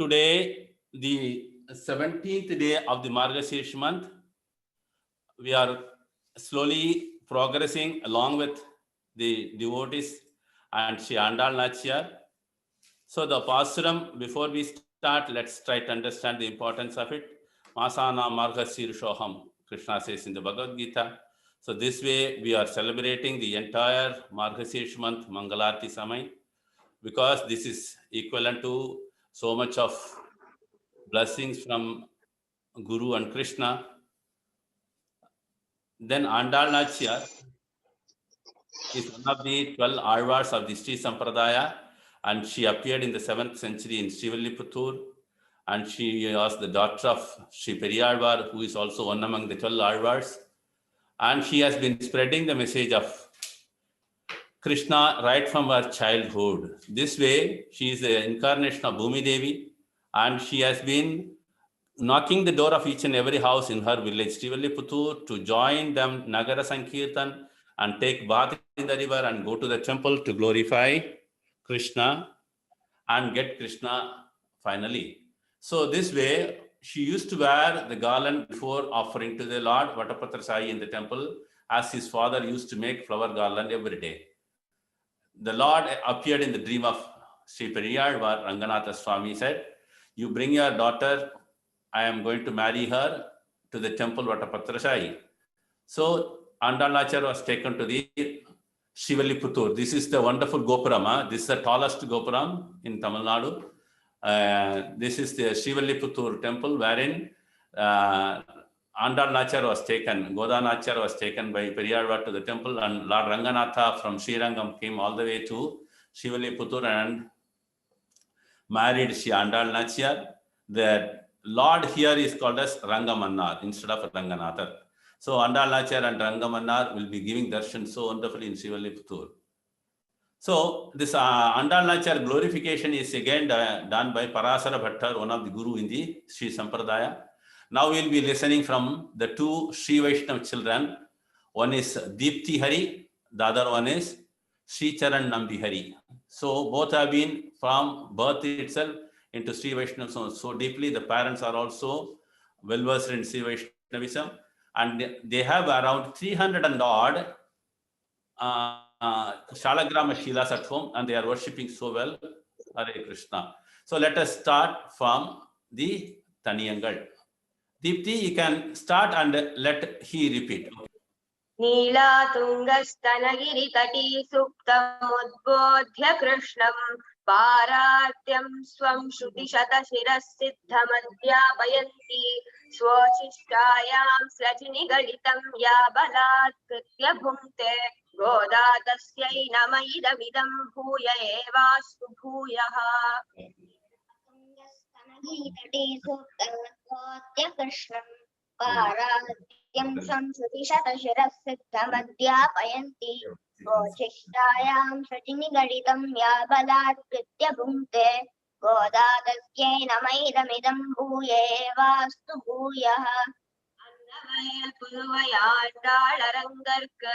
Today, the 17th day of the Margashirsha month, we are slowly progressing along with the devotees and Shri Andal Nachiyar. So the Pasuram, before we start, let's try to understand the importance of it. Masana Margashirshoham, Krishna says in the Bhagavad Gita. So this way, we are celebrating the entire Margashirsha month, Mangalarti Samay, because this is equivalent to so much of blessings from Guru and Krishna. Then Andal Nachiyar is one of the 12 Alvars of the Sri Sampradaya, and she appeared in the 7th century in Srivilliputtur, and she was the daughter of Sri Periyalvar, who is also one among the 12 Alvars, and she has been spreading the message of Krishna right from her childhood. This way, she is the incarnation of Bhumi Devi, and she has been knocking the door of each and every house in her village, Srivilliputtur, to join them Nagara Sankirtan and take bath in the river and go to the temple to glorify Krishna and get Krishna finally. So this way, she used to wear the garland before offering to the Lord Vatapatra Sai in the temple, as his father used to make flower garland every day. The Lord appeared in the dream of Sri Periyalvar. Ranganatha Swami said, "You bring your daughter, I am going to marry her to the temple Vatapatra Sai." So Andal Nachiyar was taken to the Srivilliputtur. This is the wonderful Gopuram. This is the tallest Gopuram in Tamil Nadu. This is the Srivilliputtur temple, wherein Andal Nachiyar was taken, Goda Nachiyar was taken by Periyalvar to the temple, and Lord Ranganatha from Srirangam came all the way to Srivilliputtur and married Shri Andal Nachiyar. The Lord here is called as Rangamannar instead of Ranganatha. So Andal Nachiyar and Rangamannar will be giving darshan so wonderfully in Srivilliputtur. So this Andal Nachiyar glorification is again done by Parasara Bhattar, one of the guru in the Sri Sampradaya. Now we'll be listening from the two Sri Vaishnava children. One is Deepti Hari, the other one is Sri Charan Nambi Hari. So both have been from birth itself into Sri Vaishnavism so deeply. The parents are also well versed in Sri Vaishnavism, and they have around 300 and odd Shalagrama Shilas at home, and they are worshipping so well. Hare Krishna. So let us start from the Taniyangal. Deepti, you can start and let he repeat. नीलातुङ्गस्तनगिरितटी सुप्तमुद्बोध्य कृष्णम् पारात्यं स्वं श्रुतिशतशिरः सिद्धमध्यापयन्ति स्वोच्छिष्टायां स्रजनिगलितं या बलात्कृत्य भुङ्क्ते गोदा तस्यै नम इदमिदं भूय एवास्तु भूयः स्तनगिरितटी सुप्तमुद्बोध्य कृष्णम् पारात्यं संश्रुतिशतशिरः सिद्धमध्यापयन्ति स्वोच्छिष्टायां श्रुतिनिगलितं या बलात्कृत्य भुङ्क्ते गोदा तस्यै नम इदमिदं भूय एवास्तु भूयः அன்னவயல் புதுவையாண்டாள் அரங்கற்கு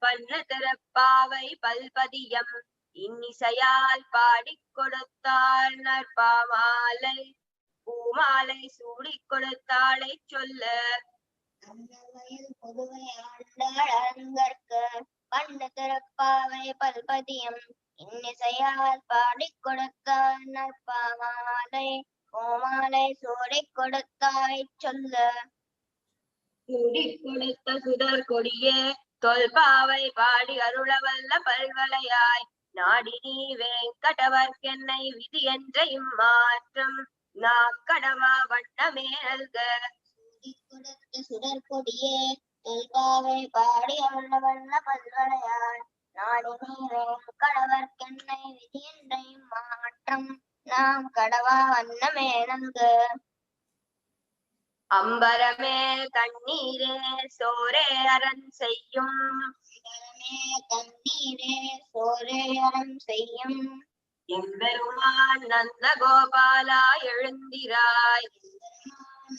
பண்ண திறப்பாவை பல்பதியம் இன்னிசையால் பாடிக் கொடுத்தாள் நற்பாமாலை பூமாலை சூடிக் கொடுத்தாளை சொல்ல அன்னவயல் புதுவையாண்டாள் அரங்கற்கு பண்ண திறப்பாவை பல்பதியம் இன்னிசையால் பாடிக் கொடுத்தாள் நற்பாமாலை பூமாலை சூடிக் கொடுத்தாளை சொல்ல சூடிக் கொடுத்த சுடர் கொடியே தொல்பாவை பாடி அருளவல்ல பல்வளையாய் நாடி நீ வேங்கடவர்க்கென்னை விதி என்ற இம்மாற்றம் நாக்கடவா வண்ணமே நல்க சூடிக் கொடுத்த சுடர் கொடியே தொல்பாவை பாடி அருளவல்ல பல்வளையாய் நாடி நீ வேங்கடவர்க்கென்னை விதி என்ற இம்மாற்றம் நாம் கடவா வண்ணமே நல்க அம்பரமே தண்ணீரே சோரே அரண் செய்யும் அம்பரமே தண்ணீரே சோரே அறம் செய்யும் எம்பெருமான் நந்த கோபாலா எழுந்திராய்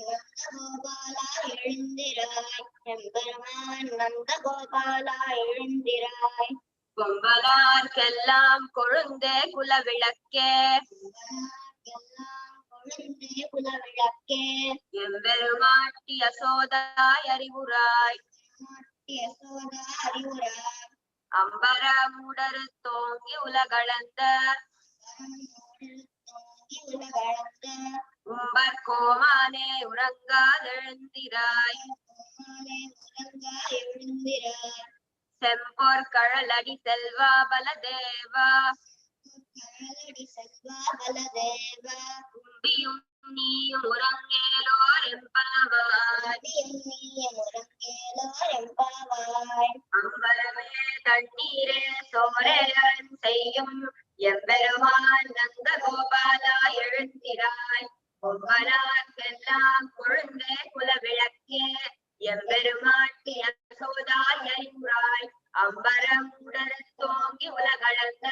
நந்தகோபாலா எழுந்திராய் எம்பெருமான் நந்தகோபாலா எழுந்திராய் கொம்பலார்க்கெல்லாம் கொழுந்தே குலவிளக்கே எல்லாம் கொழுந்தே குழந்தை குலவிளக்கே எம்பெருமாட்டி யசோதாய் அறிவுராய் யசோதா அறிவுராய் அம்பரமுடரு தோங்கி உலகளந்த தோங்கி உலகளந்த உம்பர் கோமானே உறங்காதெழுந்திராய் கோமானே உறங்கா எழுந்திராய் செம்பொற் கழலடி செல்வா பலதேவா கழலடி செல்வா பலதேவா கும்பியும் நீயும் உறங்கேலோர் எம்பலவாய் நீயம் உறங்கேலோர் எம்பாவாய் அம்பரமே தண்ணீரே சோரே அரண் செய்யும் எம்பெருமான் நந்த கோபாலா எழுந்திராய் பொம்பனார்க்கெல்லாம் கொழுந்தே குலவிளக்கே எம்பெருமாட்டி யசோதாய் அறிவுராய் அம்பரம் உடல் தோங்கி உலகளந்த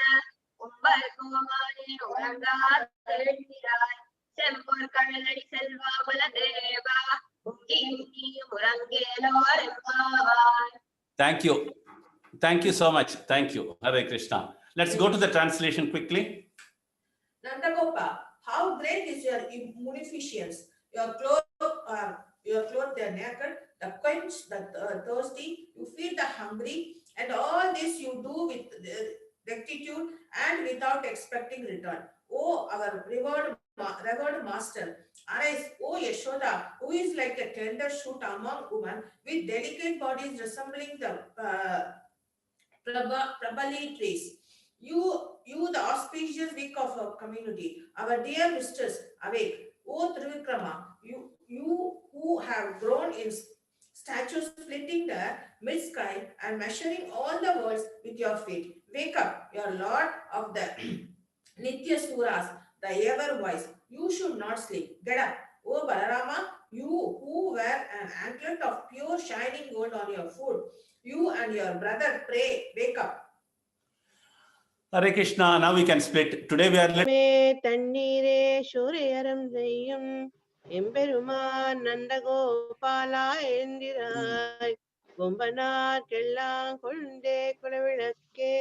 உம்பர் கோமானே உறங்காதெழுந்திராய் செம்பொர் கழலடி செல்வா பலதேவா உங்கியும் நீயும் உறங்கேலோர் எம்பாவாய். Thank you. Thank you so much. Thank you. Hare Krishna. Let's go to the translation quickly. Nandagopa, how great is your munificence! Your clothes they are naked, the quench the thirsty, you feed the hungry, and all this you do with rectitude and without expecting return. Oh, our revered master, arise, O Yashoda, who is like a tender shoot among women, with delicate bodies resembling the prabali trees. You, the auspicious week of our community, our dear mistress, awake. O Trivikrama, you who have grown in stature, splitting the mid-sky and measuring all the worlds with your feet. Wake up, your lord of the Nitya Suras, the ever-wise. You should not sleep. Get up. O Balarama, you who wear an anklet of pure shining gold on your foot. You and your brother pray. Wake up. Hare Krishna. Now we can split. Today we are தண்ணீரே சூரியரம் செய்யும் எம்பெருமான் நந்தகோபாலா எழுந்திராய் கொம்பனார்க்கெல்லாம் கொழுந்தே குலவிளக்கே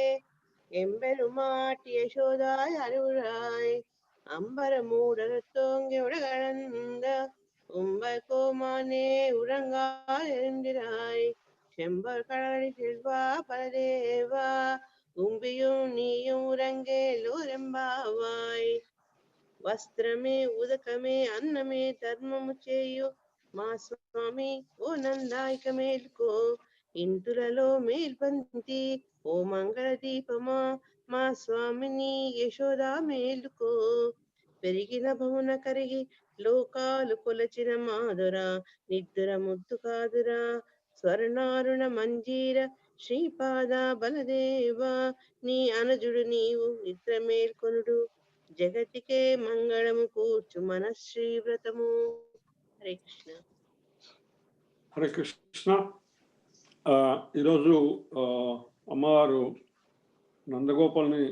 எம்பெருமாட்டி யசோதாய் அறிவுராய் அம்பரமூடர் தோங்கி உலகளந்த உம்ப கோமானே உறங்கால் எழுந்திராய் செம்பர் கடலடி செல்வா பலதேவா கும்பியும் நீயும் ఉరంగేలోరెంబావాయ్ వస్త్రమే ఉదకమే అన్నమే ధర్మము చేయు మా స్వామి ఓ నందాయిక మేల్కో ఇంటులలో మేల్బంతి ఓ మంగళ దీపమా మా స్వామిని యశోదా మేలుకో పెరిగిన భువన కరిగి లోకాలు కొలచిన మాధుర నిద్దుర ముద్దు కాదురా స్వర్ణారుణ మంజీర శ్రీపాద బలదేవ నీ అనుజుడు నీవు నిద్ర మేల్కొనుడు జగతికే మంగళము కూర్చు మన శ్రీవ్రతము. హరే కృష్ణ. హరే కృష్ణ. ఈరోజు అమ్మవారు నందగోపాల్ని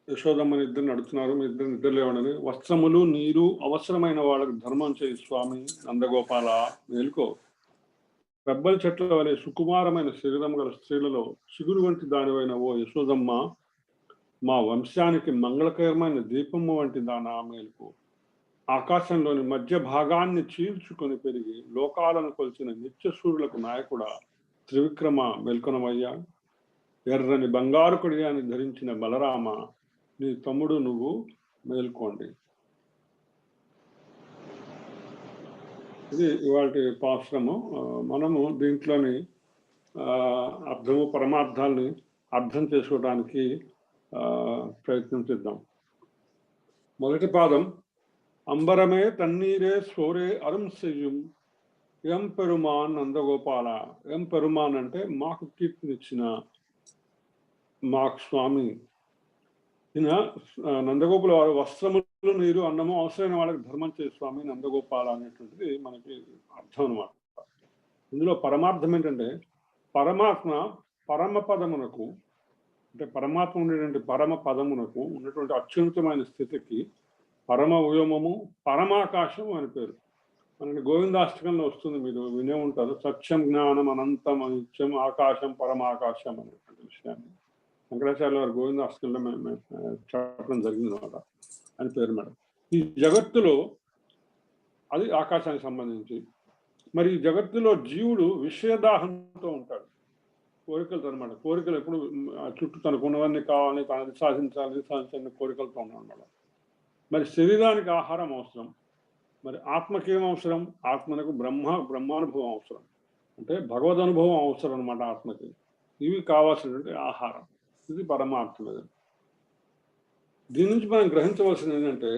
యశోదమ్మని ఇద్దరిని అడుగుతున్నారు, మీ ఇద్దరు నిద్ర లేవడని. వస్త్రములు నీరు అవసరమైన వాళ్ళకి ధర్మం చేయి స్వామి నందగోపాల మేలుకో. రెబ్బల చెట్ల వలె సుకుమారమైన శరీరం గల స్త్రీలలో చిగురు వంటి దానివైన ఓ యశోదమ్మ, మా వంశానికి మంగళకరమైన దీపము వంటి దానా మేలుకో. ఆకాశంలోని మధ్య భాగాన్ని చీల్చుకొని పెరిగి లోకాలను కొలిచిన నిత్య సూర్యులకు నాయకుడా త్రివిక్రమ మేల్కొనమయ్యా. ఎర్రని బంగారు కొడియాన్ని ధరించిన బలరామ, నీ తమ్ముడు నువ్వు మేల్కోండి. ఇది ఇవాటి పాశ్రము. మనము దీంట్లోని అర్థము పరమార్థాలని అర్థం చేసుకోవడానికి ప్రయత్నం చేద్దాం. మొదటి పాదం, అంబరమే తన్నీరే సోరే అరుం సెయ్యం ఎం పెరుమాన్ నందగోపాల. ఎం పెరుమాన్ అంటే మాకు కీర్తినిచ్చిన మాకు స్వామి. ఈయన నందగోపాల వారు వస్త్రములు నీరు అన్నము అవసరమైన వాళ్ళకి ధర్మం చేసే స్వామి నందగోపాల అనేటువంటిది మనకి అర్థం అనమాట. ఇందులో పరమార్థం ఏంటంటే పరమాత్మ పరమపదమునకు, అంటే పరమాత్మ ఉండేటువంటి పరమ పదమునకు ఉన్నటువంటి అత్యున్నతమైన స్థితికి పరమ వ్యోమము పరమాకాశం అని పేరు. మనకి గోవిందాష్టకంలో వస్తుంది, మీరు వినే ఉంటారు. సత్యం జ్ఞానం అనంతం నిత్యం ఆకాశం పరమాకాశం అనేటువంటి విషయాన్ని శంకరాచార్య వారు గోవిందాష్టకంలో చెప్పడం జరిగింది అనమాట అని పేరు మేడం. ఈ జగత్తులో అది ఆకాశానికి సంబంధించి. మరి ఈ జగత్తులో జీవుడు విషయదాహంతో ఉంటాడు, కోరికలతో అనమాట. కోరికలు ఎప్పుడు చుట్టూ తనకు ఉన్నవన్నీ కావాలి, తనది సాధించాలని కోరికలతో ఉన్నాడు. మరి శరీరానికి ఆహారం అవసరం, మరి ఆత్మకి ఏం అవసరం? ఆత్మకు బ్రహ్మానుభవం అవసరం, అంటే భగవద్ అనుభవం అవసరం అనమాట ఆత్మకి. ఇవి కావాల్సినటువంటి ఆహారం. ఇది పరమార్థం. దీని నుంచి మనం గ్రహించవలసింది ఏంటంటే,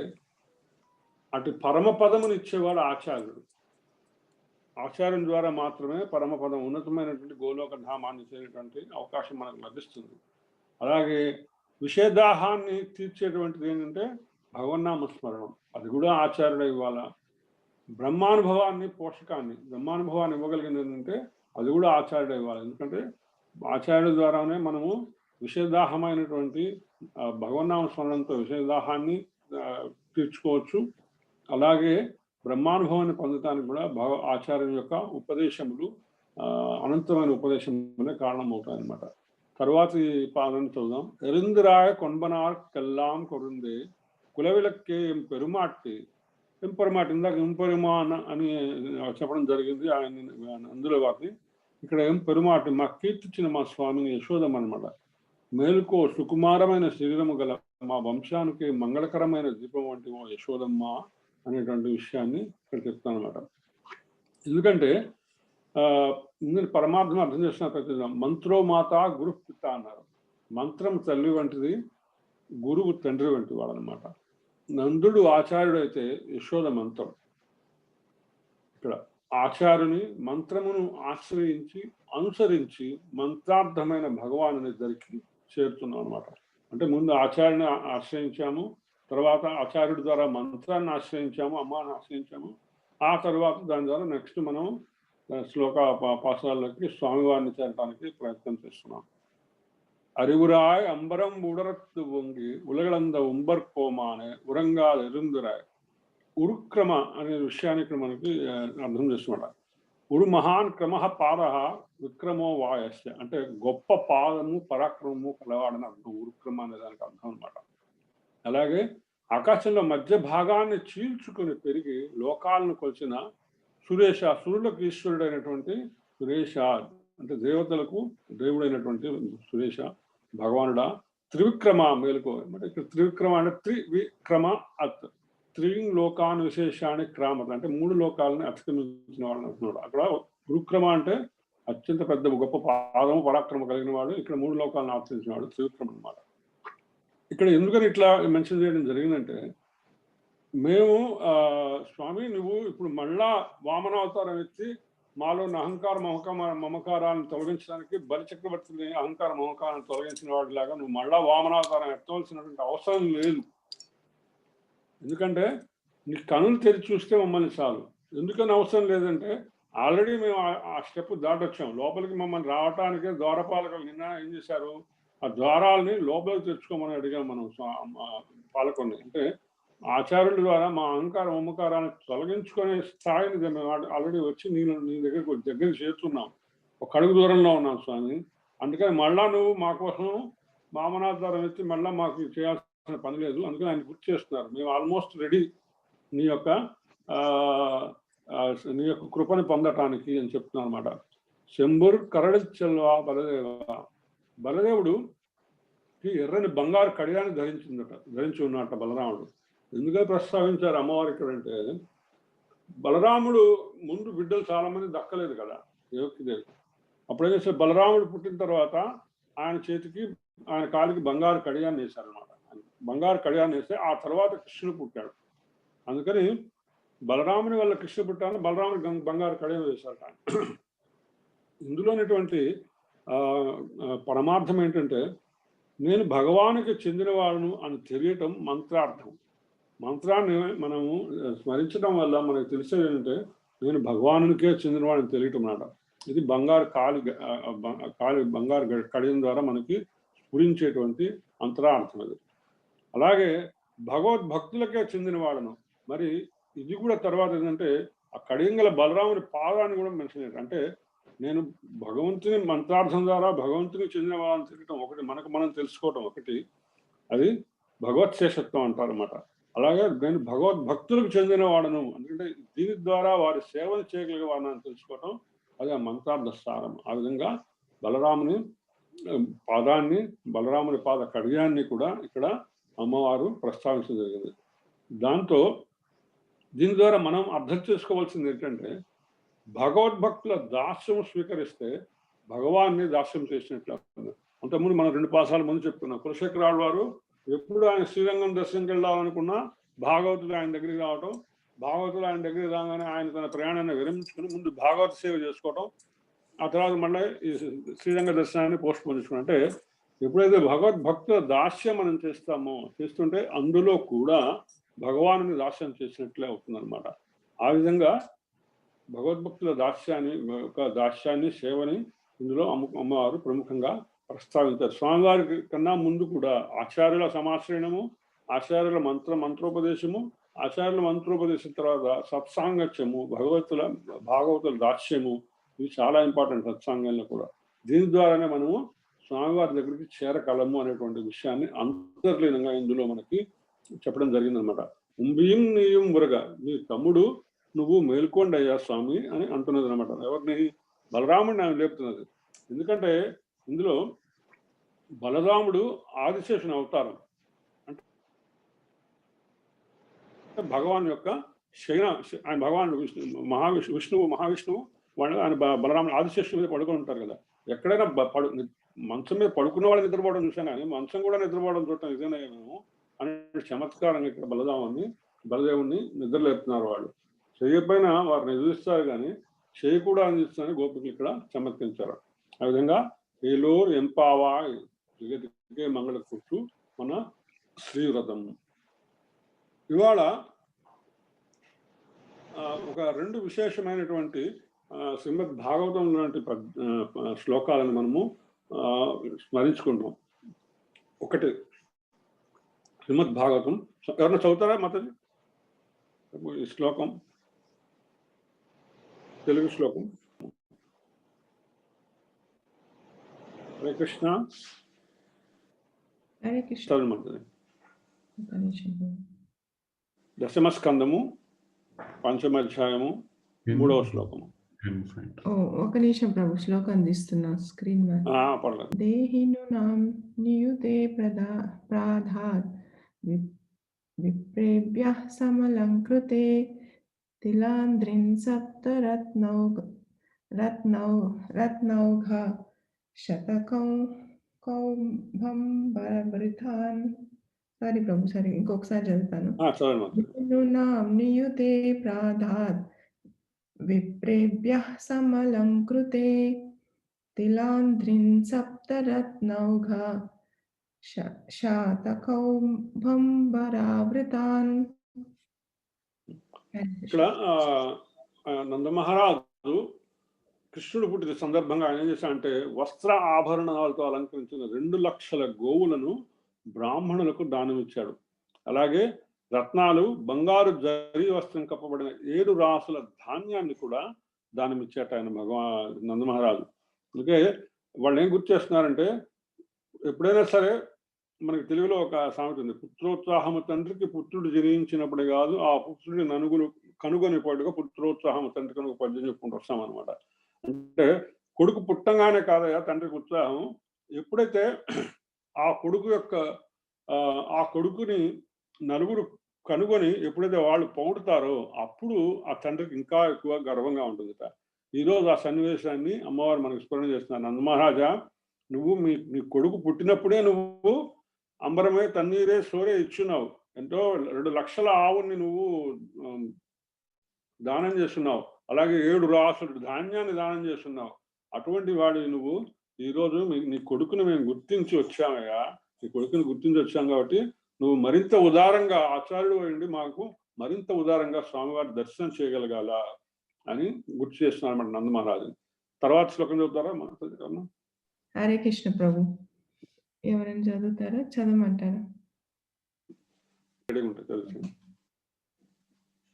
అటు పరమపదమును ఇచ్చేవాడు ఆచార్యుడు. ఆచార్యం ద్వారా మాత్రమే పరమపదం, ఉన్నతమైనటువంటి గోలోక ధామాన్ని చేరేటువంటి అవకాశం మనకు లభిస్తుంది. అలాగే విషయదాహాన్ని తీర్చేటువంటిది ఏంటంటే భగవన్నామ స్మరణం, అది కూడా ఆచార్యుడు ఇవ్వాల. బ్రహ్మానుభవాన్ని, పోషకాన్ని, బ్రహ్మానుభవాన్ని ఇవ్వగలిగింది ఏంటంటే అది కూడా ఆచార్యుడు ఇవ్వాలి. ఎందుకంటే ఆచార్యుడి ద్వారానే మనము విషయదాహమైనటువంటి భగవన్నామ స్మరణంతో విషయదాహాన్ని తీర్చుకోవచ్చు. అలాగే బ్రహ్మానుభవాన్ని పొందటానికి కూడా ఆచార్యం యొక్క ఉపదేశములు, అనంతమైన ఉపదేశములే కారణమవుతాయి అన్నమాట. తర్వాతి పాలన చూద్దాం. ఎరుందిరాయ కొన్బనార్ కెల్లాం కొరుందే కులవిలక్కే ఎం పెరుమాట్టి. ఎంపరమాట ఇందాక ఎంపరిమాన్ అని చెప్పడం జరిగింది ఆయన అందులో వారిని. ఇక్కడ ఏం పెరుమాటి మా కీర్తిచ్చిన మా స్వామిని యశోదమ్మ అనమాట. మేలుకో సుకుమారమైన శరీరము గల మా వంశానికి మంగళకరమైన దీపం వంటి ఓ యశోదమ్మ అనేటువంటి విషయాన్ని ఇక్కడ చెప్తాను అనమాట. ఎందుకంటే ఇందులో పరమార్థం అర్థం చేసిన ప్రతి మంత్రో మాత గురు పిత అన్నారు. మంత్రం తల్లి వంటిది, గురువు తండ్రి వంటి వాడు అనమాట. నందుడు ఆచార్యుడు అయితే యశోద మంత్రం. ఇక్కడ ఆచార్యుని మంత్రమును ఆశ్రయించి అనుసరించి మంత్రార్థమైన భగవానుని దగ్గరికి చేరుతున్నాం అనమాట. అంటే ముందు ఆచార్యుని ఆశ్రయించాము, తర్వాత ఆచార్యుడి ద్వారా మంత్రాన్ని ఆశ్రయించాము, అమ్మాని ఆశ్రయించాము. ఆ తర్వాత దాని ద్వారా నెక్స్ట్ మనం శ్లోక పాఠశాలలోకి స్వామివారిని చేరడానికి ప్రయత్నం చేస్తున్నాం. அறிவுராய் அம்பரம் உடரத்து ஒங்கி உலகளந்த உம்பర్ కోమానే ఉరంగాలు ఎరుందురాయ్. ఉరుక్రమ అనే విషయాన్ని ఇక్కడ మనకి అర్థం చేస్తున్నాడు. ఉరు మహాన్ క్రమ పాద విక్రమో వాయస్య, అంటే గొప్ప పాదము పరాక్రమము కలవాడని అర్థం ఉరుక్రమ అనే దానికి అర్థం అనమాట. అలాగే ఆకాశంలో మధ్య భాగాన్ని చీల్చుకుని పెరిగి లోకాలను కొలిచిన సురేష, సురులకు ఈశ్వరుడైనటువంటి సురేష, అంటే దేవతలకు దేవుడైనటువంటి సురేష భగవానుడా. త్రివిక్రమ మేలుకో, అంటే ఇక్కడ త్రివిక్రమ అంటే త్రివిక్రమ అత్, త్రీం లోకాన్ విశేషాన్ని క్రామత, అంటే మూడు లోకాలని అతిక్రమించిన వాళ్ళని అంటున్నాడు. అక్కడ గురుక్రమ అంటే అత్యంత పెద్ద గొప్ప పాదము పరాక్రమ కలిగిన వాడు. ఇక్కడ మూడు లోకాలను ఆశ్రయించిన వాడు త్రివిక్రమ అనమాట. ఇక్కడ ఎందుకని ఇట్లా మెన్షన్ చేయడం జరిగిందంటే, మేము స్వామి నువ్వు ఇప్పుడు మళ్ళా వామనావతారం ఎత్తి మాలో అహంకార మమకారాలను తొలగించడానికి బలిచక్రవర్తిని అహంకార మమకారాన్ని తొలగించిన వాడిలాగా నువ్వు మళ్ళా వామనావతారం ఎత్తవలసినటువంటి అవసరం లేదు. ఎందుకంటే నీ కనులు తెరిచి చూస్తే మమ్మల్ని చాలు. ఎందుకని అవసరం లేదంటే ఆల్రెడీ మేము ఆ స్టెప్ దాటొచ్చాం. లోపలికి మమ్మల్ని రావటానికే ద్వారపాలకులు నిన్న ఏం చేశారు, ఆ ద్వారాలని లోపలికి తెచ్చుకోమని అడిగాం మనం పాలకుల్ని. అంటే ఆచార్యుల ద్వారా మా అహంకార మమకారాన్ని తొలగించుకునే స్థాయిని మేము ఆల్రెడీ వచ్చి నీ దగ్గరికి చేరుతున్నాం. ఒక అడుగు దూరంలో ఉన్నాం స్వామి. అందుకని మళ్ళా నువ్వు మా కోసం వామనావతారం ఎత్తి మళ్ళీ మాకు చేయాల్సిన పని లేదు. అందుకని ఆయన గుర్తు చేస్తున్నారు, మేము ఆల్మోస్ట్ రెడీ నీ యొక్క కృపని పొందటానికి అని చెప్తున్నాను అనమాట. శంభుర్ కరడి చెల్వా బలదేవ, బలదేవుడు ఎర్రని బంగారు కడియాన్ని ధరించి ఉన్నట్ట బలరాముడు. ఎందుకని ప్రస్తావించారు అమ్మవారి ఇక్కడ అంటే, బలరాముడు ముందు బిడ్డలు చాలా మంది దక్కలేదు కదా దేవకిదేవి. అప్పుడేం చేస్తే బలరాముడు పుట్టిన తర్వాత ఆయన చేతికి ఆయన కాలికి బంగారు కడియాన్ని వేశారనమాట. బంగారు కడియాన్ని వేస్తే ఆ తర్వాత కృష్ణుడు పుట్టాడు. అందుకని బలరాముని వల్ల కృష్ణుడు పుట్టాను, బలరాముడు బంగారు కడియం వేశారట. ఇందులోనేటువంటి పరమార్థం ఏంటంటే, నేను భగవానికి చెందినవాడును అని తెలియటం మంత్రార్థం. మంత్రాన్ని మనము స్మరించడం వల్ల మనకు తెలిసేది ఏంటంటే నేను భగవానునికే చెందినవాడిని తెలియటం అన్నమాట. ఇది కాలి బంగారు కడియం ద్వారా మనకి స్ఫురించేటువంటి అంతరార్థం అది. అలాగే భగవద్భక్తులకే చెందినవాడను. మరి ఇది కూడా తర్వాత ఏంటంటే ఆ కడియంగల బలరాముని పాదాన్ని కూడా మెన్షన్ చేయాలి. అంటే నేను భగవంతుని మంత్రార్థం ద్వారా భగవంతునికి చెందిన వాళ్ళని తెలియటం ఒకటి, మనకు మనం తెలుసుకోవటం ఒకటి, అది భగవత్ శేషత్వం అంటారన్నమాట. అలాగే నేను భగవద్భక్తులకు చెందిన వాడను, ఎందుకంటే దీని ద్వారా వారి సేవలు చేయగలిగే వాడని తెలుసుకోవటం అది ఆ మంత్రార్థ సారం. ఆ విధంగా బలరాముని పాదాన్ని, బలరాముని పాద కడియాన్ని కూడా ఇక్కడ అమ్మవారు ప్రస్తావించడం జరిగింది. దాంతో దీని ద్వారా మనం అర్థం చేసుకోవాల్సింది ఏంటంటే, భగవద్భక్తుల దాస్యం స్వీకరిస్తే భగవాన్ని దాస్యం చేసినట్లు. అంతకుముందు మనం 2 పాసాల ముందు చెప్పుకున్నాం. కులశేఖరాలు వారు ఎప్పుడు ఆయన శ్రీరంగం దర్శనంకి వెళ్ళాలనుకున్నా భాగవతులు ఆయన దగ్గరికి రావటం, భాగవతులు ఆయన దగ్గరికి రాగానే ఆయన తన ప్రయాణాన్ని విరమించుకుని ముందు భాగవత సేవ చేసుకోవటం, ఆ తర్వాత మళ్ళీ ఈ శ్రీరంగ దర్శనాన్ని పోస్ట్ పోన్ చేసుకున్నాం. అంటే ఎప్పుడైతే భగవద్భక్తుల దాస్యం మనం చేస్తుంటే అందులో కూడా భగవానుని దాస్యం చేసినట్లే అవుతుందన్నమాట. ఆ విధంగా భగవద్భక్తుల దాస్యాన్ని సేవని ఇందులో అమ్మవారు ప్రముఖంగా ప్రస్తావించారు. స్వామివారి కన్నా ముందు కూడా ఆచార్యుల సమాశ్రయణము, ఆచార్యుల మంత్రోపదేశము, ఆచార్యుల మంత్రోపదేశం తర్వాత సత్సాంగత్యము, భాగవతుల దాస్యము, ఇవి చాలా ఇంపార్టెంట్ సత్సాంగంలో కూడా. దీని ద్వారానే మనము స్వామివారి దగ్గరికి చేరగలము అనేటువంటి విషయాన్ని అంతర్లీనంగా ఇందులో మనకి చెప్పడం జరిగిందనమాట. ఉంబియం నీయం మురగ, నీ తమ్ముడు నువ్వు మేల్కోండి అయ్యా స్వామి అని అంటున్నది అనమాట. ఎవరిని? బలరాముడిని ఆమె లేపుతున్నది. ఎందుకంటే ఇందులో బలరాముడు ఆదిశేషుని అవతారం, అంటే భగవాన్ యొక్క ఆయన భగవాన్ మహావిష్ణువు వాళ్ళు ఆయన బలరాముడు ఆదిశేషుని మీద పడుకొని ఉంటారు కదా. ఎక్కడైనా మంచం మీద పడుకున్న వాళ్ళు నిద్రపోవడం చూసాను, కానీ మంచం కూడా నిద్రపోవడం చూడటం ఇదేనా మేము అనే చమత్కారంగా ఇక్కడ బలదేవుణ్ణి నిద్రలేపుతున్నారు. వాళ్ళు చేయకపోయినా వారిని ఎదురిస్తారు, కానీ చేయకూడా అందిస్తారని గోపికలు ఇక్కడ చమత్కరించారు. ఆ విధంగా ఏలూరు ఎంపావా జగతికే మంగళ కూర్చు మన శ్రీవ్రతం. ఇవాళ ఒక 2 విశేషమైనటువంటి శ్రీమద్ భాగవతం లాంటి శ్లోకాలను మనము స్మరించుకుంటాం. ఒకటి శ్రీమద్ భాగవతం, ఎవరన్నా చదువుతారా మాతజీ ఈ శ్లోకం? తెలుగు శ్లోకం. హరే కృష్ణ. హరే కృష్ణ. చదవమంటుంది. దశమ స్కందము 5వ అధ్యాయము 3వ శ్లోకము. ఒక నిమిషం ప్రభు, శ్లోకం అందిస్తున్నా స్క్రీన్ మీద. పర్లేదు. దేహినూనాం నియుతే ప్రాధాత్ విప్రేభ్యః సమలంకృతే తిలాంధ్రిన్ రత్నౌఘ శతకం కౌంభంబరవృథాన్. సారీ ప్రభు, సారీ, ఇంకొకసారి చదువుతాను. దేహినూనాం నియుతే ప్రాధాత్ విప్రేభ్యః సమలంకృతే తిలాంధ్రిన్ సప్తరత్నౌఘ శాతకౌంభంబరావృతాన్. ఇక్కడ నందమహారాజు కృష్ణుడు పుట్టిన సందర్భంగా ఆయన ఏం చేశాడంటే వస్త్ర ఆభరణాలతో అలంకరించిన 2 లక్షల గోవులను బ్రాహ్మణులకు దానం ఇచ్చాడు. అలాగే రత్నాలు, బంగారు జరీ వస్త్రం కప్పబడిన 7 రాసుల ధాన్యాన్ని కూడా దానం ఇచ్చాట ఆయన నందమహారాజు. అందుకే వాళ్ళు ఏం గుర్తు చేస్తున్నారంటే, ఎప్పుడైనా సరే మనకి తెలుగులో ఒక సామెత ఉంది, పుత్రోత్సాహము తండ్రికి పుత్రుడు జనించినప్పుడే కాదు ఆ పుత్రుడి కనుగొనిపోయాడుగా పుత్రోత్సాహము తండ్రికి ఒక పద్యం చెప్పుకుంటూ వస్తాం అనమాట. అంటే కొడుకు పుట్టంగానే కాదయా తండ్రికి ఉత్సాహం, ఎప్పుడైతే ఆ కొడుకుని నలుగురు కనుగొని ఎప్పుడైతే వాళ్ళు పొగుడుతారో అప్పుడు ఆ తండ్రికి ఇంకా ఎక్కువ గర్వంగా ఉంటుందిట. ఈరోజు ఆ సన్నివేశాన్ని అమ్మవారు మనకు స్మరణ చేస్తున్నారు. నందమహారాజా, నువ్వు నీ కొడుకు పుట్టినప్పుడే నువ్వు అంబరమే తన్నీరే సోరే ఇచ్చున్నావు, ఎంతో 2 లక్షల ఆవుని నువ్వు దానం చేస్తున్నావు, అలాగే 7 రాసులు ధాన్యాన్ని దానం చేస్తున్నావు. అటువంటి వాడి నువ్వు ఈరోజు నీ కొడుకుని మేము గుర్తించి వచ్చామయ్యా, నీ కొడుకుని గుర్తించి వచ్చాం కాబట్టి నువ్వు మరింత ఉదారంగా ఆచార్యుడు అయ్యండి, మాకు మరింత ఉదారంగా స్వామివారి దర్శనం చేయగలగాల అని గుర్తు చేస్తున్నారు అన్నమాట నందమహారాజు. తర్వాత శ్లోకం చదువుతారా? హరే కృష్ణ ప్రభు, ఎవరైనా చదువుతారా? చదవమంటారా?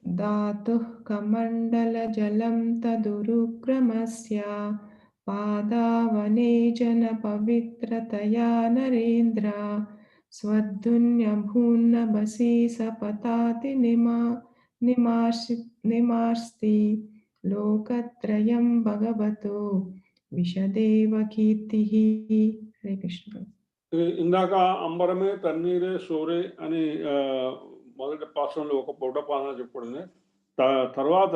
దాతు కమండల జలం తదురుక్రమస్య పాదావనే జన పవిత్రతయా నరేంద్ర స్వర్ధున్యభూన్నభసి సపతాతి నిమార్స్తి లోకత్రయం భగవతో విశదేవ కీర్తి. హరే కృష్ణ. ఇందాక అంబరమే తన్నీరే సోరే అని మొదటి పాసంలో ఒక పాసన చెప్పబడింది. తర్వాత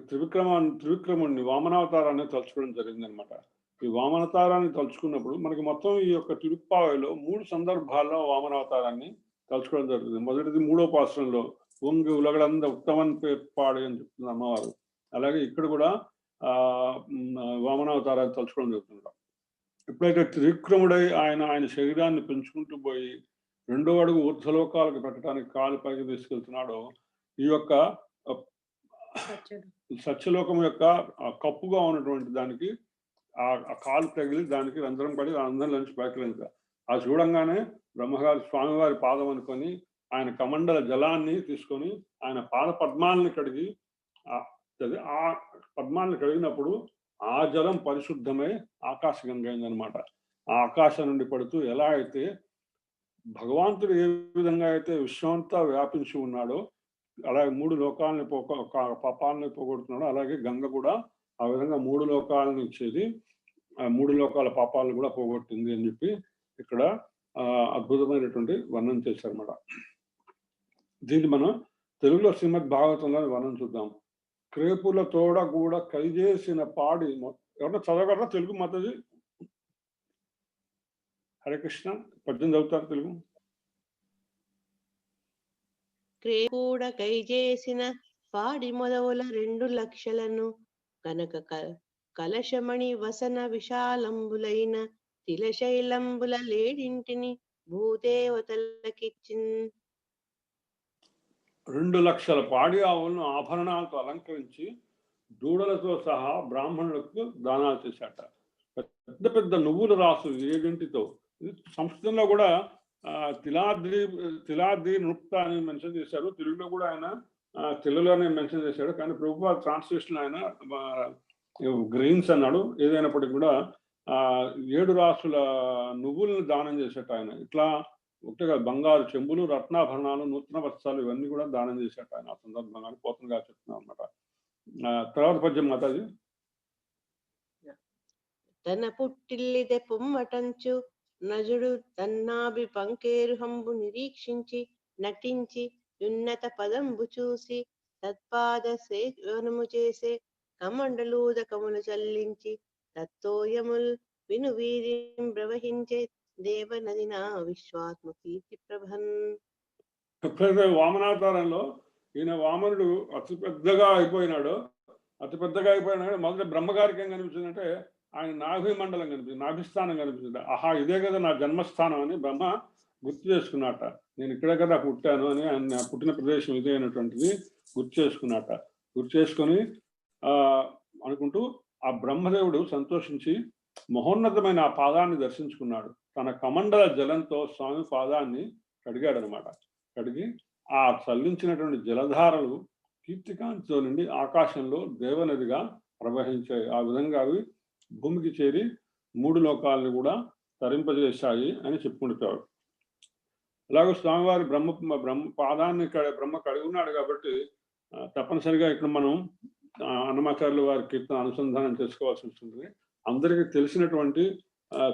త్రివిక్రముడిని వామనావతారాన్ని తలుచుకోవడం జరిగింది అనమాట. ఈ వామనవతారాన్ని తలుచుకున్నప్పుడు మనకి మొత్తం ఈ యొక్క తిరుప్పావైలో 3 సందర్భాల్లో వామనావతారాన్ని తలుచుకోవడం జరుగుతుంది. మొదటిది 3వ పాసంలో ఒంగి ఉలగడంద ఉత్తమన్ పేర్పాడు అని చెప్తుంది అమ్మవారు. అలాగే ఇక్కడ కూడా వామనావతారాన్ని తలుచుకోవడం జరుగుతుంది. ఎప్పుడైతే త్రివిక్రముడై ఆయన శరీరాన్ని పెంచుకుంటూ పోయి 2వ అడుగు ఊర్ధ్వలోకాలకు పెట్టడానికి కాలు పైకి తీసుకెళ్తున్నాడో ఈ యొక్క సత్యలోకం యొక్క కప్పుగా ఉన్నటువంటి దానికి ఆ కాలు తగిలి దానికి రంధ్రం పడి ఆ రంధ్రం నుంచి పైకి ఆ చూడంగానే బ్రహ్మగారి స్వామివారి పాదం అనుకొని ఆయన కమండల జలాన్ని తీసుకొని ఆయన పాద పద్మాలను కడిగి ఆ పద్మాలను కడిగినప్పుడు ఆ జలం పరిశుద్ధమై ఆకాశగంగ అయిందనమాట. ఆ ఆకాశం నుండి పడుతూ ఎలా అయితే భగవంతుడు ఏ విధంగా అయితే విశ్వమంతా వ్యాపించి ఉన్నాడో అలాగే 3 లోకాలని పాపాలని పోగొడుతున్నాడో అలాగే గంగ కూడా ఆ విధంగా 3 లోకాలను ఇచ్చేది, 3 లోకాల పాపాలను కూడా పోగొట్టింది అని చెప్పి ఇక్కడ అద్భుతమైనటువంటి వర్ణన చేశారన్నమాట. దీన్ని మనం తెలుగులో శ్రీమద్ భాగవతంలో వర్ణన చూద్దాం. క్రేపుల తోడ కూడా కైజేసిన పాడి ఎవరన్నా చదవగలరా తెలుగు మాతది? హరే కృష్ణ. 18 చదువుతారు తెలుగు. క్రేపుడ కైజేసిన పాడి మొదవుల 2 లక్షలను కనక కలశమణి వసన విశాలంబులైన తిలశైలంబుల లేడింటిని భూదేవతలకిచ్చిన్. 2 లక్షల పాడి ఆవులను ఆభరణాలతో అలంకరించి దూడలతో సహా బ్రాహ్మణులకు దానాలు చేశాట. పెద్ద పెద్ద నువ్వుల రాసు 7 సంస్కృతంలో కూడా తిలాద్రి నృప్త అని మెన్షన్ చేశారు. తెలుగులో కూడా ఆయన తెలుగులోనే మెన్షన్ చేశాడు. కానీ ప్రభుత్వ ట్రాన్స్లేషన్ ఆయన గ్రెయిన్స్ అన్నాడు. ఏదైనప్పటికీ కూడా 7 రాసుల నువ్వులను దానం చేసేట ఆయన. ఇట్లా ఒకటిగా బంగారు చెంబులు, రత్నాభరణాలు, నూతన వస్త్రాలు ఇవన్నీ కూడా దానం చేసేట ఆయన. ఆ సందర్భంగా పోతంగా చెప్తున్నాం అనమాట. తర్వాత పద్యం మాతాజీ. తన పుట్టిల్లిదె పొమ్మటంచు నజుడు తన్నాభి పంకేరుహంబు నిరీక్షించి నటించి ఉన్నత పదంబు చూసి తత్పాద సేవనము చేసే కమండలూదకములు చల్లించి తత్తోయముల్ విను వీరిం ప్రవహించే దేవనదిన విశ్వాత్మ కీర్తి ప్రభన్. ఎప్పుడైతే వామనావతారంలో ఈయన వామనుడు అతి పెద్దగా అయిపోయినాడు మొదట బ్రహ్మగారికి ఏం కనిపించిందంటే ఆయన నాభి మండలం కనిపించింది, నాభిస్థానం కనిపించింది. ఆహా ఇదే కదా నా జన్మస్థానం అని బ్రహ్మ గుర్తు చేసుకున్నట. నేను ఇక్కడే కదా పుట్టాను అని ఆయన పుట్టిన ప్రదేశం ఇదే అయినటువంటిది గుర్తు చేసుకొని అనుకుంటూ ఆ బ్రహ్మదేవుడు సంతోషించి మహోన్నతమైన ఆ పాదాన్ని దర్శించుకున్నాడు. తన కమండల జలంతో స్వామి పాదాన్ని కడిగాడు అనమాట. కడిగి ఆ చల్లించినటువంటి జలధారలు కీర్తికాంతితో నుండి ఆకాశంలో దేవనదిగా ప్రవహించాయి. ఆ విధంగా అవి భూమికి చేరి 3 లోకాలను కూడా తరింపజేశాయి అని చెప్పుకుంటారు. అలాగే స్వామివారి బ్రహ్మ పాదాన్ని బ్రహ్మ కడిగి ఉన్నాడు కాబట్టి తప్పనిసరిగా ఇక్కడ మనం అన్నమాచార్యుల వారి కీర్తన అనుసంధానం చేసుకోవాల్సి ఉంటుంది. అందరికీ తెలిసినటువంటి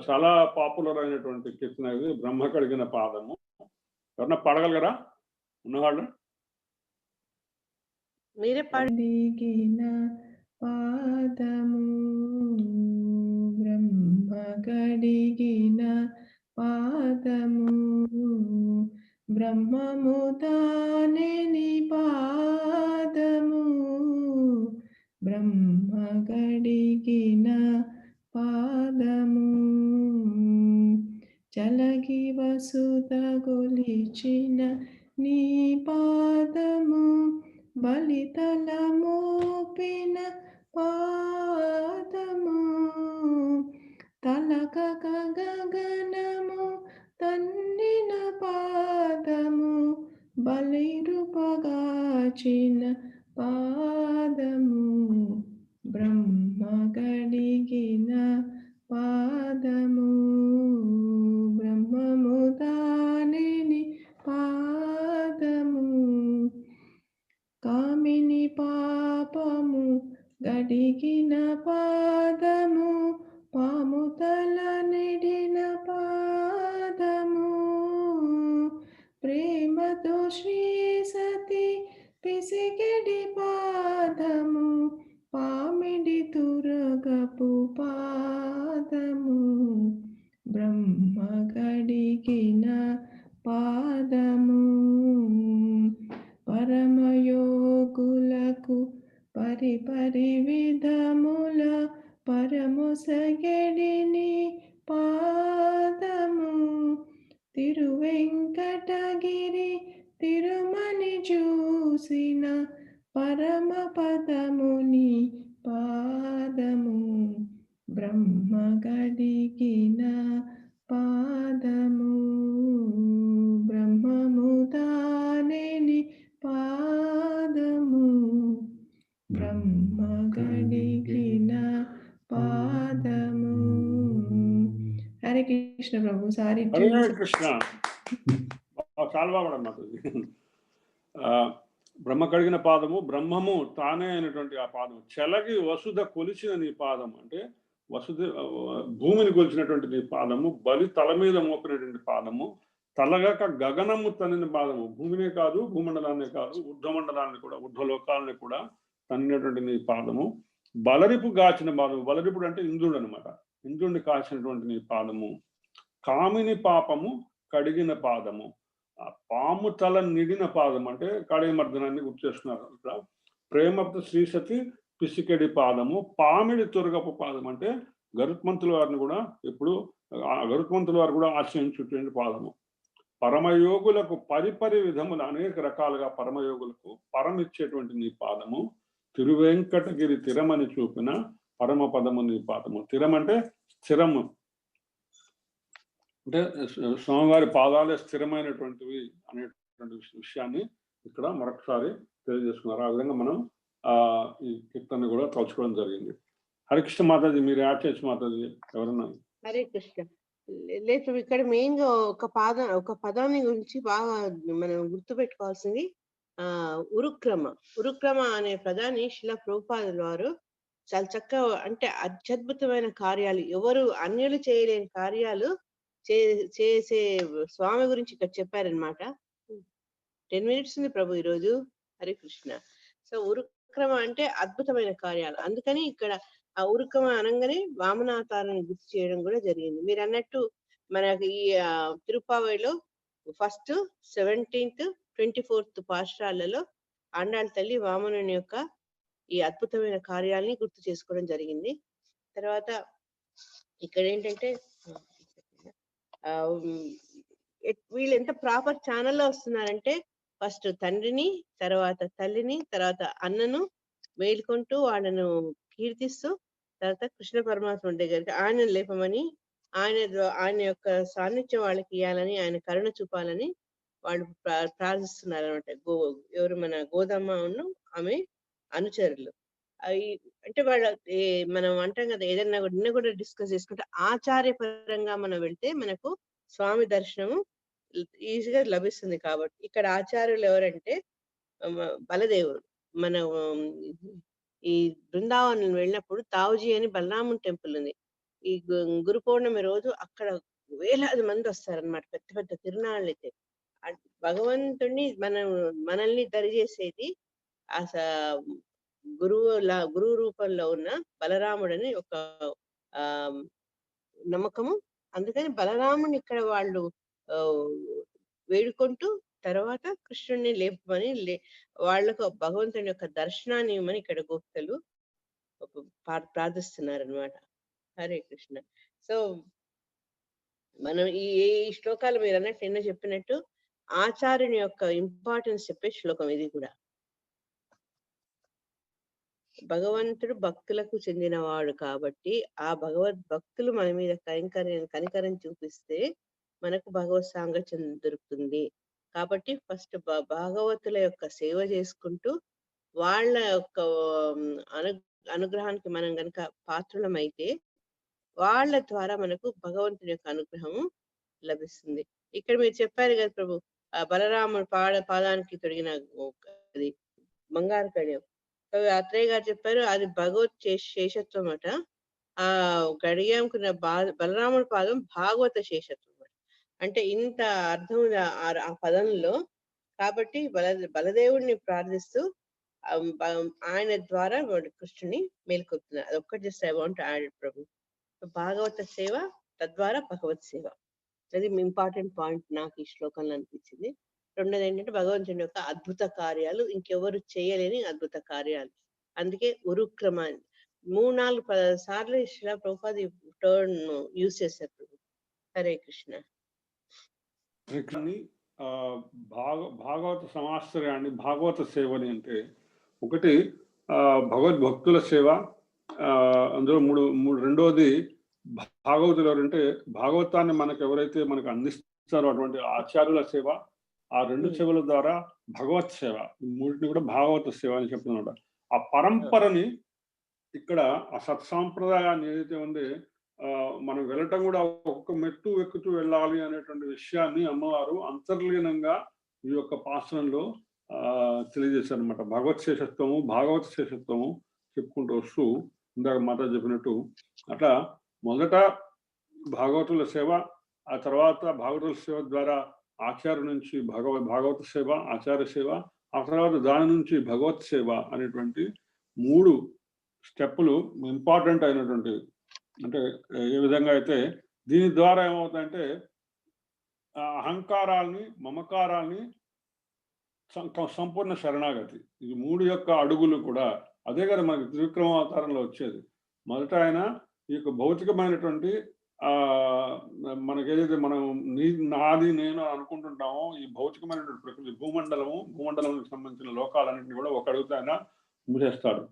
చాలా పాపులర్ అయినటువంటి కీర్తన ఇది, బ్రహ్మ కడిగిన పాదము. ఎవరన్నా పాడగలగరా ఉన్నవాళ్ళు? మీరే కడిగిన పాదము బ్రహ్మ కడిగిన పాదము బ్రహ్మము తానే పాదము బ్రహ్మ కడిగిన పాదము చలగి వసుత గొలిచిన నీ పాదము బలితల మోపిన పాదము తలక గగనము తన్నిన పాదము బలిరుపగాచిన పాదము బ్రహ్మ కడిగిన పాదము బ్రహ్మ కామిని పాపము గడిగిన పాదము పాము తల నిడిన పాదము ప్రేమతో శ్రీ సతి పిసికెడి పాదము పామిడి తురగపు పాదము బ్రహ్మ గడిగిన పాదము పరమయోగులకు పరిపరి విధముల పరమొసగడిని పాదము తిరువెంకటగిరి తిరుమని చూసిన పరమ పదముని పాదము బ్రహ్మ గడిగిన పాదము బ్రహ్మము తానేని పాదము బ్రహ్మ గడిగిన పాదము. హరే కృష్ణ ప్రభు. సారీ హరే కృష్ణ. చాలా బాగుంది మాతాజీ. బ్రహ్మ కడిగిన పాదము, బ్రహ్మము తానే అయినటువంటి ఆ పాదము, చెలగి వసుధ కొలిచిన నీ పాదము అంటే వసుధ భూమిని కొలిచినటువంటి నీ పాదము, బలి తల మీద మోపినటువంటి పాదము, తలగక గగనము తన్నిన పాదము, భూమినే కాదు భూమండలాన్ని కాదు ఊర్ధ్వమండలాన్ని కూడా ఊర్ధ్వలోకాలని కూడా తన్నినటువంటి నీ పాదము, బలరిపు గాచిన పాదము, బలరిపుడు అంటే ఇంద్రుడు అనమాట, ఇంద్రుడిని కాచినటువంటి నీ పాదము, కామిని పాపము కడిగిన పాదము, పాము తల నిడిన పాదం అంటే కాళీ మర్దనాన్ని గుర్తు చేస్తున్నారు ఇక్కడ, ప్రేమతో శ్రీసతి పిసికెడి పాదము, పామిడి తురగపు పాదం అంటే గరుత్మంతుల వారిని కూడా ఎప్పుడు గరుత్మంతుల వారు కూడా ఆశ్రయించేటువంటి పాదము, పరమయోగులకు పరిపరి విధములు అనేక రకాలుగా పరమయోగులకు పరమిచ్చేటువంటి నీ పాదము, తిరువెంకటగిరి తిరమని చూపిన పరమ పదము నీ పాదము. తిరం అంటే స్థిరము అంటే స్వామివారి పాదాలే స్థిరమైనటువంటివి అనేటువంటి విషయాన్ని ఇక్కడ మరొకసారి తెలియజేసుకున్నారు. ఆ విధంగా మనం ఈ కీర్తన కూడా తలుచుకోవడం జరిగింది. హరికృష్ణ మాతాజీ మీరు యాడ్ చేసి మాతాజీ ఎవరన్నా. హరే కృష్ణ. లేదు ఇక్కడ మెయిన్ గా ఒక పదాన్ని గురించి బాగా మనం గుర్తుపెట్టుకోవాల్సింది ఉరుక్రమ అనే పదాన్ని శిలా ప్రభుపాదుల వారు చాలా చక్కగా అంటే అత్యద్భుతమైన కార్యాలు, ఎవరు అన్యులు చేయలేని కార్యాలు చేసే స్వామి గురించి ఇక్కడ చెప్పారనమాట. 10 minutes ఉంది ప్రభు ఈరోజు. హరే కృష్ణ. సో ఉరుక్రమ అంటే అద్భుతమైన కార్యాలు, అందుకని ఇక్కడ ఆ ఉరుక్రమ అనగానే వామనావతారాన్ని గుర్తు చేయడం కూడా జరిగింది. మీరు అన్నట్టు మనకి ఈ తిరుపావైలో 1st, 17th, 24th పాశ్రాలలో ఆండాళ్ళ తల్లి వామనుని యొక్క ఈ అద్భుతమైన కార్యాలని గుర్తు చేసుకోవడం జరిగింది. తర్వాత ఇక్కడ ఏంటంటే వీళ్ళు ఎంత ప్రాపర్ ఛానల్లో వస్తున్నారంటే ఫస్ట్ తండ్రిని, తర్వాత తల్లిని, తర్వాత అన్నను మేల్కొంటూ వాళ్ళను కీర్తిస్తూ, తర్వాత కృష్ణ పరమాత్మ దగ్గరికి ఆయన లేపమని, ఆయన యొక్క సాన్నిధ్యం వాళ్ళకి ఇవ్వాలని, ఆయన కరుణ చూపాలని వాళ్ళు ప్రార్థిస్తున్నారు అనమాట. ఎవరు మన గోదమ్మను ఆమె అనుచరులు. అవి అంటే వాళ్ళ మనం అంటాం కదా, ఏదైనా నిన్న కూడా డిస్కస్ చేసుకుంటే ఆచార్యపరంగా మనం వెళ్తే మనకు స్వామి దర్శనము ఈజీగా లభిస్తుంది. కాబట్టి ఇక్కడ ఆచార్యులు ఎవరంటే బలదేవుడు. మన ఈ బృందావనం వెళ్ళినప్పుడు తావుజీ అని బలరాముని టెంపుల్ ఉంది. ఈ గురు పౌర్ణమి రోజు అక్కడ వేలాది మంది వస్తారనమాట, పెద్ద పెద్ద తిరునాళ్ళు అయితే. భగవంతుడిని మనల్ని దరిచేసేది గురువు రూపంలో ఉన్న బలరాముడని ఒక నమ్మకము. అందుకని బలరాముని ఇక్కడ వాళ్ళు వేడుకుంటూ తర్వాత కృష్ణుడిని లేపమని వాళ్ళకు భగవంతుని యొక్క దర్శనాన్ని ఇవ్వమని ఇక్కడ గోపికలు ప్రార్థిస్తున్నారు అనమాట. హరే కృష్ణ. సో మనం ఈ శ్లోకాలు మీరు అన్నట్టు నిన్న చెప్పినట్టు ఆచార్యుని యొక్క ఇంపార్టెన్స్ చెప్పే శ్లోకం ఇది కూడా. భగవంతుడు భక్తులకు చెందినవాడు కాబట్టి ఆ భక్తులు మన మీద కనికరం చూపిస్తే మనకు భగవత్ సాంగత్యం దొరుకుతుంది. కాబట్టి ఫస్ట్ భాగవతుల యొక్క సేవ చేసుకుంటూ వాళ్ళ యొక్క అనుగ్రహానికి మనం గనక పాత్రులమైతే వాళ్ళ ద్వారా మనకు భగవంతుని యొక్క అనుగ్రహము లభిస్తుంది. ఇక్కడ మీరు చెప్పారు కదా ప్రభు, బలరాముడు పాదానికి తొడిగిన అది బంగారు కడియం. అత్రేయ గారు చెప్పారు అది భగవత్ శేషత్వం అట. ఆ గడియంకున్న బలరాముడి పాదం భాగవత శేషత్వం అట. అంటే ఇంత అర్థం ఉంది ఆ పదంలో. కాబట్టి బలదేవుడిని ప్రార్థిస్తూ ఆయన ద్వారా కృష్ణుని మేల్కొతున్నారు. అదొక్కటి జస్ట్ ఐ వాంట్ యాడ్ ప్రభు. భాగవత సేవ తద్వారా భగవత్ సేవ, అది ఇంపార్టెంట్ పాయింట్ నాకు ఈ శ్లోకంలో అనిపించింది. రెండోది ఏంటంటే భగవంతుని యొక్క అద్భుత కార్యాలు, ఇంకెవరు చేయలేని అద్భుత కార్యాలు. అందుకే ఉరుక్రమాన్ని 3-4 సార్లు శిలా ప్రభుపాద టర్న్ యూజ్ చేశారు. హరే కృష్ణ. భాగవత సమాశ్రయాన్ని, భాగవత సేవని అంటే ఒకటి భగవద్భక్తుల సేవ, అందులో రెండోది భాగవతులు ఎవరంటే భాగవతాన్ని మనకు ఎవరైతే మనకు అందిస్తారో అటువంటి ఆచార్యుల సేవ. ఆ రెండు సేవల ద్వారా భగవత్ సేవ, ఈ మూడింటిని కూడా భాగవత సేవ అని చెప్తున్నమాట. ఆ పరంపరని ఇక్కడ ఆ సత్సాంప్రదాయాన్ని ఏదైతే ఉందో మనం వెళ్ళటం కూడా ఒక్కొక్క మెట్టు ఎక్కుతూ వెళ్ళాలి అనేటువంటి విషయాన్ని అమ్మవారు అంతర్లీనంగా ఈ యొక్క పాసనంలో తెలియజేశారు అనమాట. భగవత్ శేషత్వము, భాగవత శేషత్వము చెప్పుకుంటూ వస్తూ ఇందాక మాత చెప్పినట్టు అట్లా మొదట భాగవతుల సేవ, ఆ తర్వాత భాగవతుల సేవ ద్వారా ఆచార్య నుంచి భాగవత సేవ, ఆచార్య సేవ, ఆ తర్వాత దాని నుంచి భగవత్ సేవ అనేటువంటి 3 స్టెప్పులు ఇంపార్టెంట్ అయినటువంటి. అంటే ఏ విధంగా అయితే దీని ద్వారా ఏమవుతాయంటే అహంకారాల్ని, మమకారాల్ని సంపూర్ణ శరణాగతి, ఈ 3 యొక్క అడుగులు కూడా అదే కదా మనకి త్రివిక్రమావతారంలో వచ్చేది. మొదట ఆయన ఈ యొక్క భౌతికమైనటువంటి మనకేదైతే మనం నాది నేను అనుకుంటుంటామో ఈ భౌతికమైనటువంటి ప్రకృతి, భూమండలానికి సంబంధించిన లోకాలన్నింటినీ కూడా ఒక అడుగుతో ఆయన మూసేస్తాడు.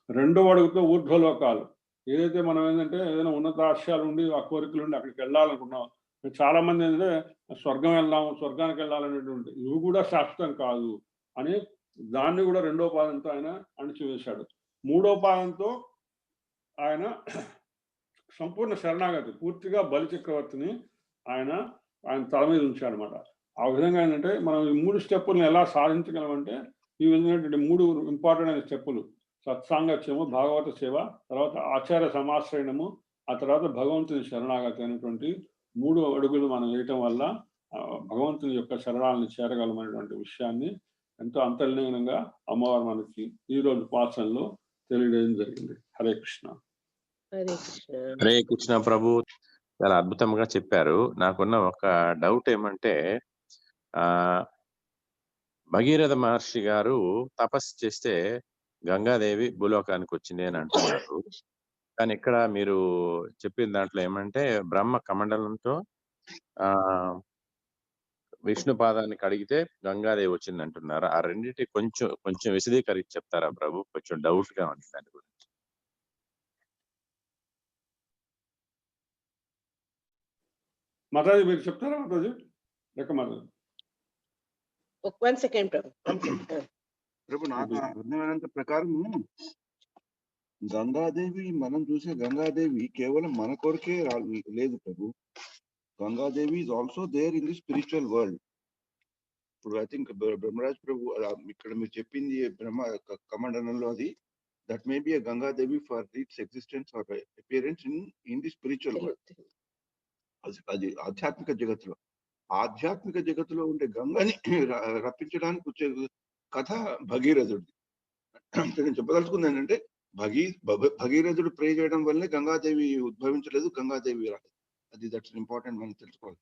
రెండో అడుగుతో ఊర్ధ్వలోకాలు, ఏదైతే మనం ఏంటంటే ఏదైనా ఉన్నతాశయాలు ఉండి ఆ కోరికలు ఉండి అక్కడికి వెళ్ళాలనుకున్నాం. చాలా మంది ఏంటంటే స్వర్గానికి వెళ్ళాలనేటువంటి, ఇవి కూడా శాశ్వతం కాదు అని దాన్ని కూడా రెండో పాదంతో ఆయన అణిచివేశాడు. మూడో పాదంతో ఆయన సంపూర్ణ శరణాగతి, పూర్తిగా బలి చక్రవర్తిని ఆయన తల మీద ఉంచాడనమాట. ఆ విధంగా ఏంటంటే మనం ఈ 3 స్టెప్పులను ఎలా సాధించగలమంటే ఈ విధమైనటువంటి 3 ఇంపార్టెంట్ అయిన స్టెప్పులు: సత్సాంగత్యము, భాగవత సేవ, తర్వాత ఆచార్య సమాశ్రయణము, ఆ తర్వాత భగవంతుని శరణాగతి అనేటువంటి 3 అడుగులు మనం వేయటం వల్ల భగవంతుని యొక్క శరణాలను చేరగలమైనటువంటి విషయాన్ని ఎంతో అంతర్లీనంగా అమ్మవారు మనకి ఈ రోజు పాఠంలో తెలియజేయడం జరిగింది. హరే కృష్ణ. హరే కృష్ణ ప్రభు, చాలా అద్భుతంగా చెప్పారు. నాకున్న ఒక డౌట్ ఏమంటే భగీరథ మహర్షి గారు తపస్సు చేస్తే గంగాదేవి భూలోకానికి వచ్చింది అని అంటున్నారు. కానీ ఇక్కడ మీరు చెప్పిన దాంట్లో ఏమంటే బ్రహ్మ కమండలంతో విష్ణు పాదాన్ని కడిగితే గంగాదేవి వచ్చింది అంటున్నారు. ఆ రెండింటి కొంచెం విశదీకరించి చెప్తారా ప్రభు? కొంచెం డౌట్ గా ఉంది దాని గురించి. మాతాజీ మీరు చెప్తారా? మాతాజీ లేక మాతాజీ? 1 సెకండ్ ప్రభు, నాకు అర్థమైనంత ప్రకారం గంగాదేవి, మనం చూసే గంగాదేవి కేవలం మన కొరకే లేదు ప్రభు. Gangadevi is also there in the spiritual world. ఇప్పుడు ఐ థింక్ బ్రహ్మరాజ్ ప్రభు ఇక్కడ మీరు చెప్పింది బ్రహ్మ కమండలంలో, అది that may be a Gangadevi for its existence or appearance in the spiritual world. అది ఆధ్యాత్మిక జగత్తులో, ఆధ్యాత్మిక జగత్తులో ఉండే గంగని రప్పించడానికి వచ్చే కథ భగీరథుడి. నేను చెప్పదలుచుకుంది ఏంటంటే భగీరథుడు ప్రే చేయడం వల్లే గంగాదేవి ఉద్భవించలేదు, గంగాదేవి రాలేదు. అది దట్స్ ఇంపార్టెంట్ మనం తెలుసుకోవాలి.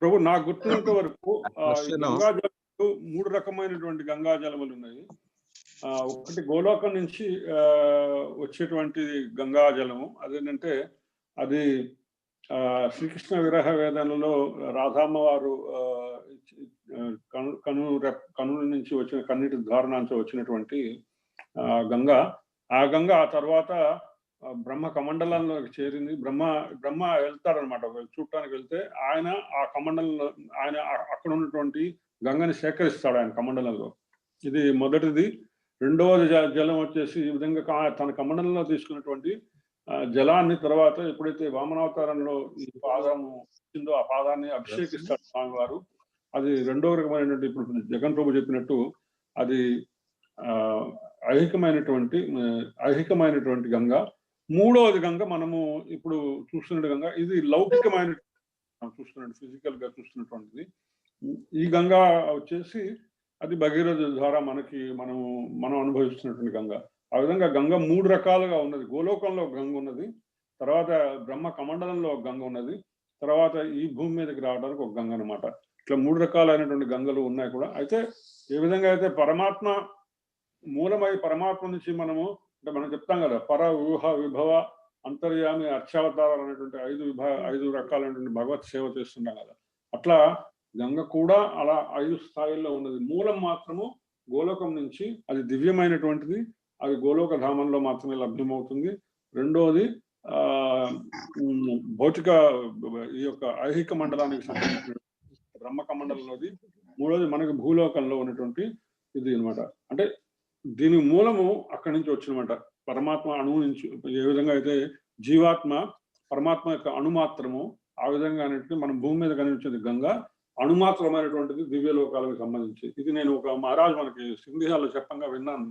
ప్రభు నాకు గుర్తున్నంత వరకు గంగాజలములు 3 రకమైనటువంటి గంగాజలములు ఉన్నాయి. ఒకటి గోలోకం నుంచి వచ్చేటువంటి గంగాజలము, అదేంటంటే అది శ్రీకృష్ణ విరహ వేదనలో రాధామ్మ వారు కనుల నుంచి వచ్చిన కన్నీటి ద్వార నుంచి వచ్చినటువంటి గంగ. ఆ గంగ ఆ తర్వాత బ్రహ్మ కమండలంలోకి చేరింది. బ్రహ్మ వెళ్తారనమాట, చూడటానికి వెళ్తే ఆయన ఆ కమండలంలో ఆయన అక్కడ ఉన్నటువంటి గంగని సేకరిస్తాడు ఆయన కమండలంలో. ఇది మొదటిది. రెండవది జలం వచ్చేసి ఈ విధంగా తన కమండలంలో తీసుకున్నటువంటి జలాన్ని తర్వాత ఎప్పుడైతే వామనావతారంలో ఈ పాదము వచ్చిందో ఆ పాదాన్ని అభిషేకిస్తాడు స్వామివారు. అది రెండో రకమైనటువంటి, ఇప్పుడు జగన్ ప్రభు చెప్పినట్టు అది ఐహికమైనటువంటి గంగ. మూడవది గంగ మనము ఇప్పుడు చూస్తున్న గంగ, ఇది లౌకికమైన చూస్తున్నట్టు ఫిజికల్ గా చూస్తున్నటువంటిది. ఈ గంగ వచ్చేసి అది భగీరథ ద్వారా మనం అనుభవిస్తున్నటువంటి గంగ. ఆ విధంగా గంగ 3 రకాలుగా ఉన్నది. గోలోకంలో గంగ ఉన్నది, తర్వాత బ్రహ్మ కమండలంలో ఒక గంగ ఉన్నది, తర్వాత ఈ భూమి మీదకి రావడానికి ఒక గంగ అనమాట. ఇట్లా 3 రకాలైనటువంటి గంగలు ఉన్నాయి కూడా. అయితే ఏ విధంగా అయితే పరమాత్మ మూలమై పరమాత్మ నుంచి మనం చెప్తాం కదా, పర వ్యూహ విభవ అంతర్యామి అర్చావతారాలు అనేటువంటి 5 రకాలైనటువంటి భగవత్ సేవ చేస్తున్నాం కదా. అట్లా గంగ కూడా అలా 5 స్థాయిల్లో ఉన్నది. మూలం మాత్రము గోలోకం నుంచి, అది దివ్యమైనటువంటిది, అది గోలోక ధామంలో మాత్రమే లభ్యమవుతుంది. రెండోది భౌతిక ఈ యొక్క ఐహిక మండలానికి సంబంధించిన బ్రహ్మక మండలంలోది. మూడోది మనకి భూలోకంలో ఉన్నటువంటి ఇది అనమాట. అంటే దీని మూలము అక్కడి నుంచి వచ్చినమాట, పరమాత్మ అణువు నుంచి. ఏ విధంగా అయితే జీవాత్మ పరమాత్మ యొక్క అణుమాత్రము, ఆ విధంగా అనేటువంటి మనం భూమి మీద కనిపించేది గంగ అణుమాత్రమైనటువంటిది దివ్యలోకాలకు సంబంధించి. ఇది నేను ఒక మహారాజు మనకి సింధియాలో చెప్పంగా విన్నాను.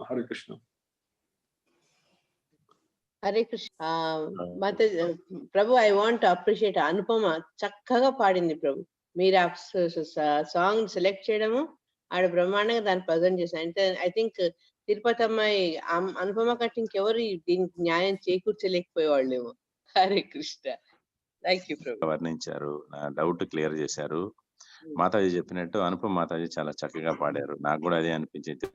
హరే కృష్ణ. హరే కృష్ణ. ప్రభు, ఐ వాంట్ అప్రిషియేట్ అనుపమ, చక్కగా పాడింది ప్రభు. మీరు ఆ సాంగ్ సెలెక్ట్ చేయడము, ఆడ బ్రహ్మాండంగా దాన్ని ప్రజెంట్ చేశాను. అంటే ఐ థింక్ తిరుపతి అమ్మాయి అనుపమ కంటే ఇంకెవరు దీనికి న్యాయం చేకూర్చలేకపోయేవాళ్ళేమో. హరే కృష్ణ. థ్యాంక్ యూ ప్రభు. వర్ణించారు, నా డౌట్ క్లియర్ చేశారు. మాతాజీ చెప్పినట్టు అనుపమ మాతాజీ చాలా చక్కగా పాడారు. నాకు కూడా అదే అనిపించింది.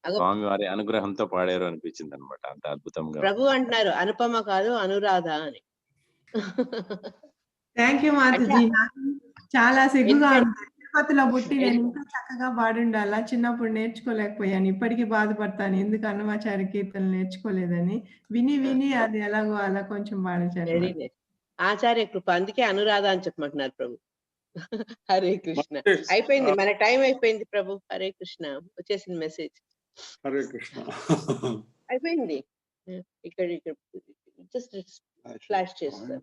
స్వామి వారి అనుగ్రహంతో పాడారు అనిపించింది అనమాట. అంత అద్భుతంగా. ప్రభు అంటున్నారు అనుపమ కాదు అనురాధ అని. Thank you Mataji. చాలా సిగ్గుగా ఉంది. తిరుపతిలో పుట్టి నేను ఇంకా చక్కగా పాడుండాలా, చిన్నప్పుడు నేర్చుకోలేకపోయాను. ఇప్పటికీ బాధపడతాను ఎందుకు అన్నమాచార్య కీర్తనలు నేర్చుకోలేదని. విని అది ఎలాగో అలా కొంచెం పాడించాను. ఆచార్య కృప, అందుకే అనురాధ అని చెప్పమంటున్నారు ప్రభు. హరే కృష్ణ. అయిపోయింది, మన టైం అయిపోయింది ప్రభు. హరే కృష్ణ. వచ్చేసింది మెసేజ్. హరే కృష్ణ. అయిపోయింది. ఇక్కడ జస్ట్ ఫ్లాష్ చేస్తారు.